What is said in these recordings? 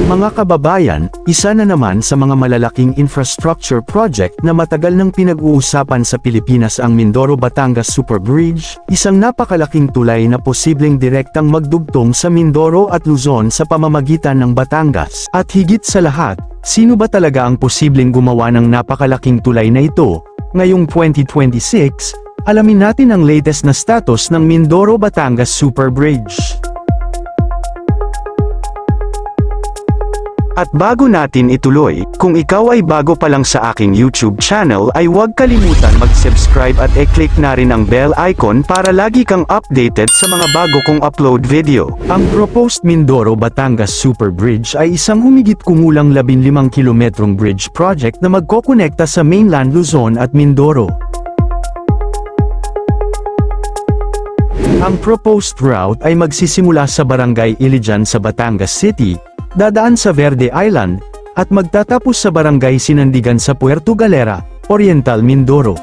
Mga kababayan, isa na naman sa mga malalaking infrastructure project na matagal nang pinag-uusapan sa Pilipinas ang Mindoro-Batangas Super Bridge, isang napakalaking tulay na posibleng direktang magdugtong sa Mindoro at Luzon sa pamamagitan ng Batangas. At higit sa lahat, sino ba talaga ang posibleng gumawa ng napakalaking tulay na ito? Ngayong 2026, alamin natin ang latest na status ng Mindoro-Batangas Super Bridge. At bago natin ituloy, kung ikaw ay bago pa lang sa aking YouTube channel ay huwag kalimutan mag-subscribe at i-click na rin ang bell icon para lagi kang updated sa mga bago kong upload video. Ang proposed Mindoro-Batangas Super Bridge ay isang humigit kumulang 15 kilometrong bridge project na magkokonekta sa mainland Luzon at Mindoro. Ang proposed route ay magsisimula sa Barangay Ilijan sa Batangas City, dadaan sa Verde Island, at magtatapos sa Barangay Sinandigan sa Puerto Galera, Oriental Mindoro.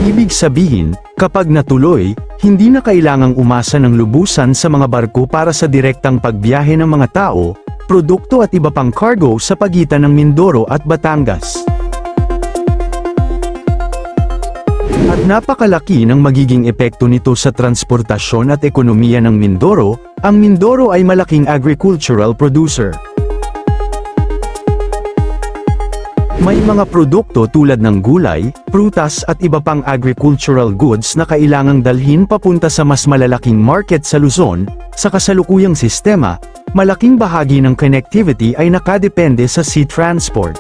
Ibig sabihin, kapag natuloy, hindi na kailangang umasa ng lubusan sa mga barko para sa direktang pagbiyahe ng mga tao, produkto at iba pang cargo sa pagitan ng Mindoro at Batangas. At napakalaki ng magiging epekto nito sa transportasyon at ekonomiya ng Mindoro. Ang Mindoro ay malaking agricultural producer. May mga produkto tulad ng gulay, prutas at iba pang agricultural goods na kailangang dalhin papunta sa mas malalaking market sa Luzon. Sa kasalukuyang sistema, malaking bahagi ng connectivity ay nakadepende sa sea transport.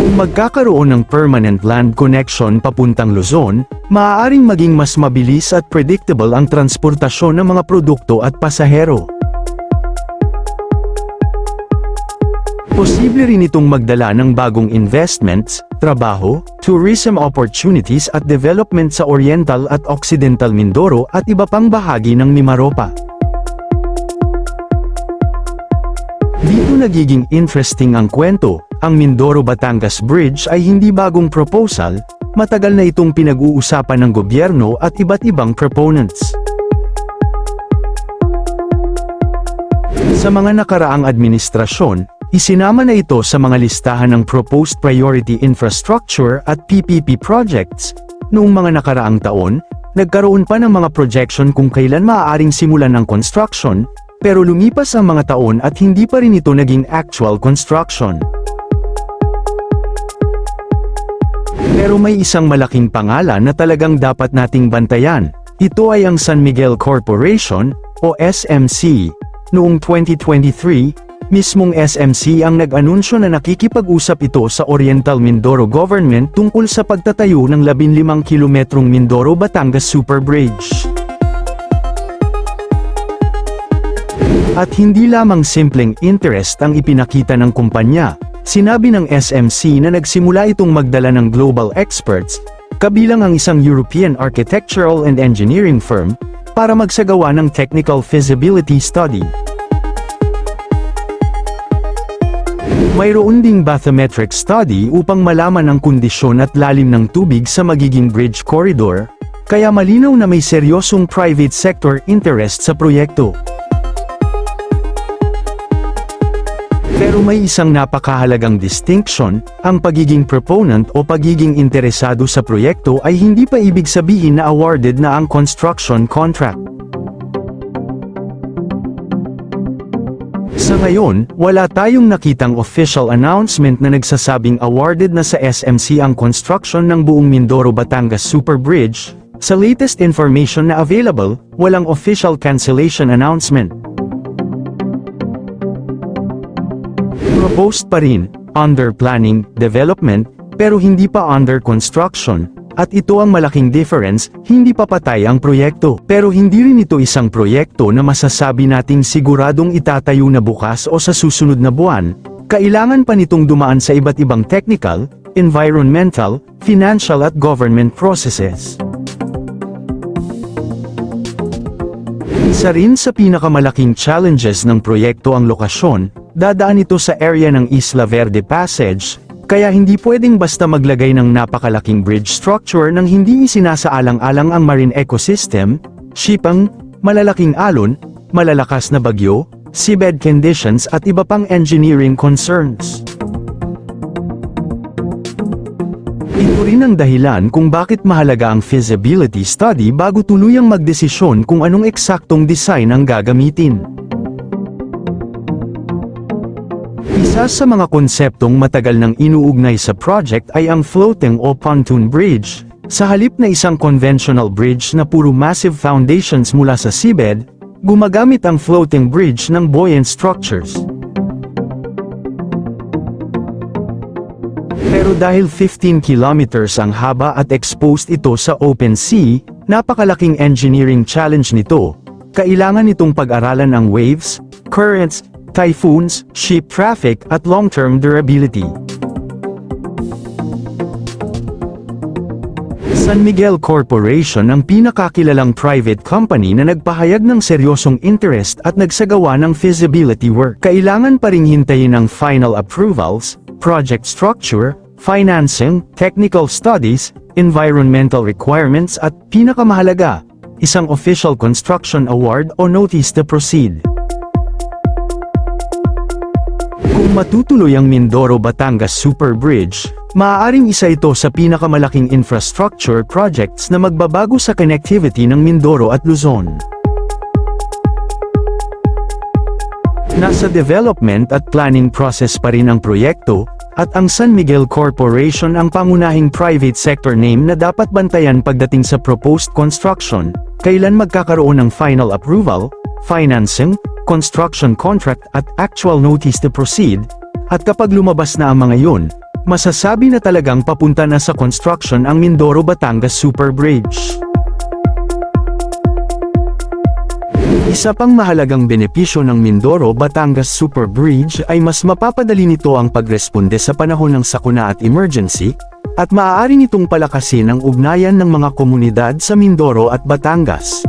Kung magkakaroon ng permanent land connection papuntang Luzon, maaaring maging mas mabilis at predictable ang transportasyon ng mga produkto at pasahero. Posible rin itong magdala ng bagong investments, trabaho, tourism opportunities at development sa Oriental at Occidental Mindoro at iba pang bahagi ng Mimaropa. Dito nagiging interesting ang kwento. Ang Mindoro-Batangas Bridge ay hindi bagong proposal, matagal na itong pinag-uusapan ng gobyerno at iba't ibang proponents. Sa mga nakaraang administrasyon, isinama na ito sa mga listahan ng Proposed Priority Infrastructure at PPP projects. Noong mga nakaraang taon, nagkaroon pa ng mga projection kung kailan maaaring simulan ang construction, pero lumipas ang mga taon at hindi pa rin ito naging actual construction. Pero may isang malaking pangalan na talagang dapat nating bantayan. Ito ay ang San Miguel Corporation, o SMC. Noong 2023, mismong SMC ang nag-anunsyo na nakikipag-usap ito sa Oriental Mindoro Government tungkol sa pagtatayo ng 15 kilometrong Mindoro-Batangas Super Bridge. At hindi lamang simpleng interest ang ipinakita ng kumpanya. Sinabi ng SMC na nagsimula itong magdala ng global experts, kabilang ang isang European architectural and engineering firm, para magsagawa ng technical feasibility study. Mayroon ding bathymetric study upang malaman ang kondisyon at lalim ng tubig sa magiging bridge corridor, kaya malinaw na may seryosong private sector interest sa proyekto. Pero may isang napakahalagang distinction, ang pagiging proponent o pagiging interesado sa proyekto ay hindi pa ibig sabihin na awarded na ang construction contract. Sa ngayon, wala tayong nakitang official announcement na nagsasabing awarded na sa SMC ang construction ng buong Mindoro-Batangas Super Bridge. Sa latest information na available, walang official cancellation announcement. Proposed pa rin, under planning, development, pero hindi pa under construction, at ito ang malaking difference, hindi pa patay ang proyekto. Pero hindi rin ito isang proyekto na masasabi nating siguradong itatayo na bukas o sa susunod na buwan. Kailangan pa nitong dumaan sa iba't ibang technical, environmental, financial at government processes. Isa rin sa pinakamalaking challenges ng proyekto ang lokasyon. Dadaan ito sa area ng Isla Verde Passage, kaya hindi pwedeng basta maglagay ng napakalaking bridge structure nang hindi isinasaalang-alang ang marine ecosystem, Sipang, malalaking alon, malalakas na bagyo, seabed conditions at iba pang engineering concerns. Ito rin ang dahilan kung bakit mahalaga ang feasibility study bago tuluyang magdesisyon kung anong eksaktong design ang gagamitin. Isa sa mga konseptong matagal nang inuugnay sa project ay ang floating o pontoon bridge, sa halip na isang conventional bridge na puro massive foundations mula sa seabed, gumagamit ang floating bridge ng buoyant structures. Pero dahil 15 kilometers ang haba at exposed ito sa open sea, napakalaking engineering challenge nito. Kailangan itong pag-aralan ang waves, currents, typhoons, ship traffic at long-term durability. San Miguel Corporation ang pinakakilalang private company na nagpahayag ng seryosong interest at nagsagawa ng feasibility work. Kailangan pa ring hintayin ang final approvals, project structure, financing, technical studies, environmental requirements at pinakamahalaga, isang official construction award o notice to proceed. Kung matutuloy ang Mindoro-Batangas Super Bridge, maaaring isa ito sa pinakamalaking infrastructure projects na magbabago sa connectivity ng Mindoro at Luzon. Nasa development at planning process pa rin ang proyekto, at ang San Miguel Corporation ang pangunahing private sector name na dapat bantayan pagdating sa proposed construction, kailan magkakaroon ng final approval, financing, construction contract at actual notice to proceed, at kapag lumabas na ang mga yun, masasabi na talagang papunta na sa construction ang Mindoro-Batangas Super Bridge. Isa pang mahalagang benepisyo ng Mindoro-Batangas Super Bridge ay mas mapapadali nito ang pagresponde sa panahon ng sakuna at emergency, at maaari nitong palakasin ang ugnayan ng mga komunidad sa Mindoro at Batangas.